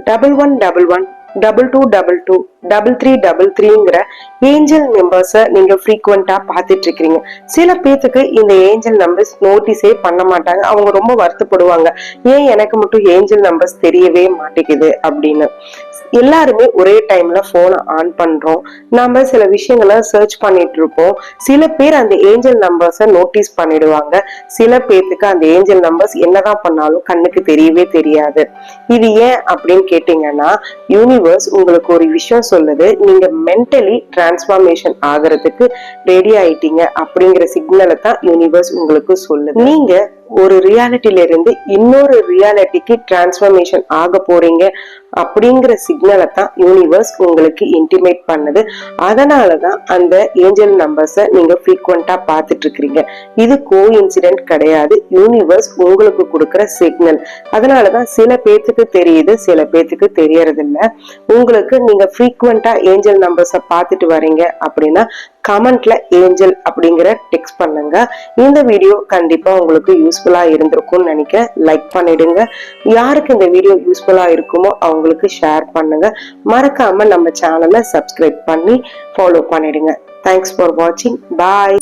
1111 2222 3333ங்கிற angel நம்பர்ஸ நீங்க ஃப்ரீக்வெண்டா பாத்துட்டு இருக்கீங்க. சில பேத்துக்கு இந்த ஏஞ்சல் நம்பர்ஸ் நோட்டீஸே பண்ண மாட்டாங்க. அவங்க ரொம்ப வருத்தப்படுவாங்க, ஏன் எனக்கு மட்டும் ஏஞ்சல் நம்பர்ஸ் தெரியவே மாட்டேங்குது அப்படின்னு. எல்லாருமே ஒரே டைம்ல போனை ஆன் பண்றோம், நாம சில விஷயங்களை சர்ச் பண்ணிட்டு இருப்போம். சில பேர் அந்த ஏஞ்சல் நம்பர்ஸ நோட்டீஸ் பண்ணிடுவாங்க, சில பேருக்கு அந்த ஏஞ்சல் நம்பர்ஸ் என்னதான் பண்ணாலும் கண்ணுக்கு தெரியவே தெரியாது. இது ஏன் அப்படின்னு கேட்டீங்கன்னா, யூனிவர்ஸ் உங்களுக்கு ஒரு விஷயம் சொல்லுது, நீங்க மென்டலி டிரான்ஸ்ஃபார்மேஷன் ஆகிறதுக்கு ரெடி ஆயிட்டீங்க அப்படிங்கிற சிக்னலை தான் யூனிவர்ஸ் உங்களுக்கு சொல்லுது. நீங்க ஒரு ரியாலிட்டில இருந்து இன்னொரு ரியாலிட்டிக்கு டிரான்ஸ்ஃபார்மேஷன் ஆக போறீங்க அப்படிங்கிற சிக்னலை தான் யூனிவர்ஸ் உங்களுக்கு இன்டிமேட் பண்ணுது. அதனாலதான் அந்த ஏஞ்சல் நம்பர்ஸை நீங்க ஃப்ரீக்வெண்டா பார்த்துட்டு இருக்கிறீங்க. இது கோ இன்சிடென்ட் கிடையாது, யூனிவர்ஸ் உங்களுக்கு கொடுக்கிற சிக்னல். அதனாலதான் சில பேத்துக்கு தெரியுது, சில பேத்துக்கு தெரியறது இல்ல. உங்களுக்கு நீங்க ஃப்ரீக்வெண்டா ஏஞ்சல் நம்பர்ஸை பார்த்துட்டு வரீங்க அப்படின்னா கமெண்ட்ல ஏஞ்சல் அப்படிங்கிற டெக்ஸ்ட் பண்ணுங்க. இந்த வீடியோ கண்டிப்பா உங்களுக்கு யூஸ்ஃபுல்லா இருந்திருக்கும்னு நினைக்கிறேன். லைக் பண்ணிடுங்க. யாருக்கு இந்த வீடியோ யூஸ்ஃபுல்லா இருக்குமோ அவங்களுக்கு ஷேர் பண்ணுங்க. மறக்காம நம்ம சேனலை சப்ஸ்கிரைப் பண்ணி ஃபாலோ பண்ணிடுங்க. தேங்க்ஸ் ஃபார் வாட்சிங். பாய்.